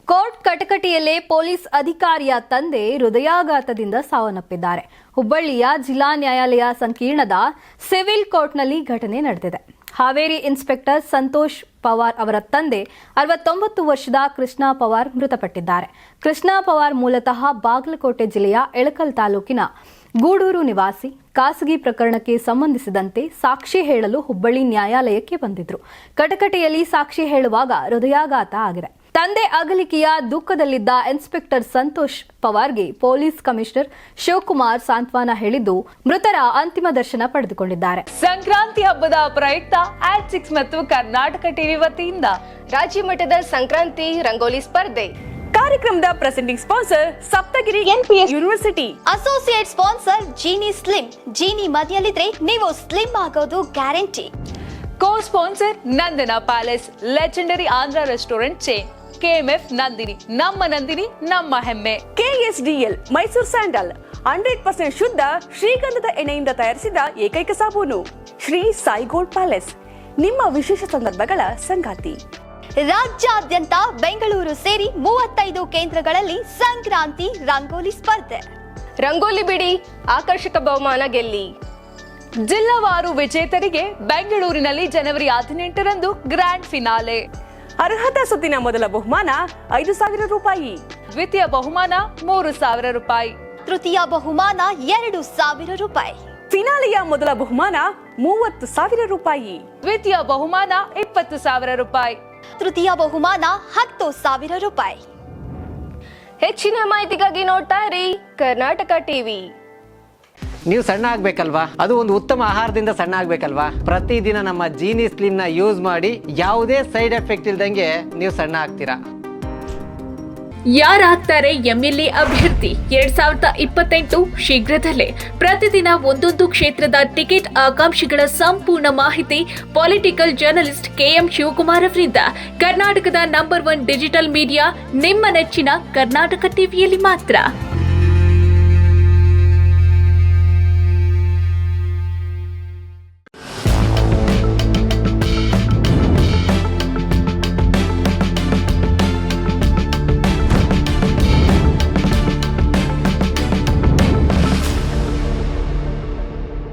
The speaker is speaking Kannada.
ಕೋರ್ಟ್ ಕಟಕಟಿಯಲ್ಲೇ ಪೊಲೀಸ್ ಅಧಿಕಾರಿಯ ತಂದೆ ಹೃದಯಾಘಾತದಿಂದ ಸಾವನ್ನಪ್ಪಿದ್ದಾರೆ. ಹುಬ್ಬಳ್ಳಿಯ ಜಿಲ್ಲಾ ನ್ಯಾಯಾಲಯ ಸಂಕೀರ್ಣದ ಸಿವಿಲ್ ಕೋರ್ಟ್ನಲ್ಲಿ ಘಟನೆ ನಡೆದಿದೆ. ಹಾವೇರಿ ಇನ್ಸ್ಪೆಕ್ಟರ್ ಸಂತೋಷ್ ಪವಾರ್ ಅವರ ತಂದೆ 69 ವರ್ಷದ ಕೃಷ್ಣ ಪವಾರ್ ಮೃತಪಟ್ಟಿದ್ದಾರೆ. ಕೃಷ್ಣ ಪವಾರ್ ಮೂಲತಃ ಬಾಗಲಕೋಟೆ ಜಿಲ್ಲೆಯ ಎಳಕಲ್ ತಾಲೂಕಿನ ಗೂಡೂರು ನಿವಾಸಿ. ಖಾಸಗಿ ಪ್ರಕರಣಕ್ಕೆ ಸಂಬಂಧಿಸಿದಂತೆ ಸಾಕ್ಷಿ ಹೇಳಲು ಹುಬ್ಬಳ್ಳಿ ನ್ಯಾಯಾಲಯಕ್ಕೆ ಬಂದಿದ್ರು. ಕಟಕಟಿಯಲ್ಲಿ ಸಾಕ್ಷಿ ಹೇಳುವಾಗ ಹೃದಯಾಘಾತ ಆಗಿದೆ. ತಂದೆ ಅಗಲಿಕೆಯ ದುಃಖದಲ್ಲಿದ್ದ ಇನ್ಸ್ಪೆಕ್ಟರ್ ಸಂತೋಷ್ ಪವಾರ್ಗೆ ಪೊಲೀಸ್ ಕಮಿಷನರ್ ಶಿವಕುಮಾರ್ ಸಾಂತ್ವನ ಹೇಳಿದ್ದು, ಮೃತರ ಅಂತಿಮ ದರ್ಶನ ಪಡೆದುಕೊಂಡಿದ್ದಾರೆ. ಸಂಕ್ರಾಂತಿ ಹಬ್ಬದ ಪ್ರಯುಕ್ತ ಆಟ್6 ಮತ್ತು ಕರ್ನಾಟಕ ಟಿವಿ ವತಿಯಿಂದ ರಾಜ್ಯ ಮಟ್ಟದ ಸಂಕ್ರಾಂತಿ ರಂಗೋಲಿ ಸ್ಪರ್ಧೆ. ಕಾರ್ಯಕ್ರಮದ presenting sponsor Saptagiri NPS university. Associate sponsor Jeeni slim. Jeeni ಮನೆಯಲ್ಲಿದ್ರೆ ನೀವು ಸ್ಲಿಮ್ ಆಗೋದು guarantee. Co sponsor Nandana palace, legendary Andhra restaurant chain. KMF Nandini, ನಮ್ಮ ನಂದಿನಿ ನಮ್ಮ ಹೆಮ್ಮೆ. KSDL ಮೈಸೂರು ಸ್ಯಾಂಡಲ್ 100% ಶುದ್ಧ ಶ್ರೀಗಂಧದ ಎಣ್ಣೆಯಿಂದ ತಯಾರಿಸಿದ ಏಕೈಕ ಸಾಬೂನು. ಶ್ರೀ ಸಾಯಿ ಗೋಲ್ಡ್ ಪ್ಯಾಲೇಸ್, ನಿಮ್ಮ ವಿಶೇಷ ಸಂದರ್ಭಗಳ ಸಂಗಾತಿ. ರಾಜ್ಯಾದ್ಯಂತ ಬೆಂಗಳೂರು ಸೇರಿ 35 ಕೇಂದ್ರಗಳಲ್ಲಿ ಸಂಕ್ರಾಂತಿ ರಂಗೋಲಿ ಸ್ಪರ್ಧೆ. ರಂಗೋಲಿ ಬಿಡಿ, ಆಕರ್ಷಕ ಬಹುಮಾನ ಗೆಲ್ಲಿ. ಜಿಲ್ಲಾವಾರು ವಿಜೇತರಿಗೆ ಬೆಂಗಳೂರಿನಲ್ಲಿ ಜನವರಿ 18ರಂದು ಗ್ರ್ಯಾಂಡ್ ಫಿನಾಲೆ. ಅರ್ಹತಾ ಸುತ್ತಿನ ಮೊದಲ ಬಹುಮಾನ 5,000 ರೂಪಾಯಿ, ದ್ವಿತೀಯ ಬಹುಮಾನ 3,000 ರೂಪಾಯಿ, ತೃತೀಯ ಬಹುಮಾನ 2,000 ರೂಪಾಯಿ, ಫಿನಾಲೆಯ ಮೊದಲ ಬಹುಮಾನ 30,000 ರೂಪಾಯಿ, ದ್ವಿತೀಯ ಬಹುಮಾನ 20,000 ರೂಪಾಯಿ, ತೃತೀಯ ಬಹುಮಾನ 10,000 ರೂಪಾಯಿ. ಹೆಚ್ಚಿನ ಮಾಹಿತಿಗಾಗಿ ನೋಡ್ತಾ ಇರಿ ಕರ್ನಾಟಕ ಟಿವಿ. ನೀವು ಸಣ್ಣ ಆಗ್ಬೇಕಲ್ವಾ? ಅದು ಒಂದು ಉತ್ತಮ ಆಹಾರದಿಂದ ಸಣ್ಣ ಆಗ್ಬೇಕಲ್ವಾ? ಪ್ರತಿದಿನ ನಮ್ಮ ಜೀನಿ ಸ್ಲಿಮ್ ನ ಯೂಸ್ ಮಾಡಿ ಯಾವುದೇ ಸೈಡ್ ಎಫೆಕ್ಟ್ ಇಲ್ದಂಗೆ ನೀವು ಸಣ್ಣ ಆಗ್ತೀರಾ. ಯಾರಾಗ್ತಾರೆ MLA ಅಭ್ಯರ್ಥಿ 2028 ಶೀಘ್ರದಲ್ಲೇ. ಪ್ರತಿದಿನ ಒಂದೊಂದು ಕ್ಷೇತ್ರದ ಟಿಕೆಟ್ ಆಕಾಂಕ್ಷಿಗಳ ಸಂಪೂರ್ಣ ಮಾಹಿತಿ ಪೊಲಿಟಿಕಲ್ ಜರ್ನಲಿಸ್ಟ್ KM ಶಿವಕುಮಾರ್ ಅವರಿಂದ. ಕರ್ನಾಟಕದ ನಂಬರ್ 1 ಡಿಜಿಟಲ್ ಮೀಡಿಯಾ ನಿಮ್ಮ ನೆಚ್ಚಿನ ಕರ್ನಾಟಕ ಟಿವಿಯಲ್ಲಿ ಮಾತ್ರ.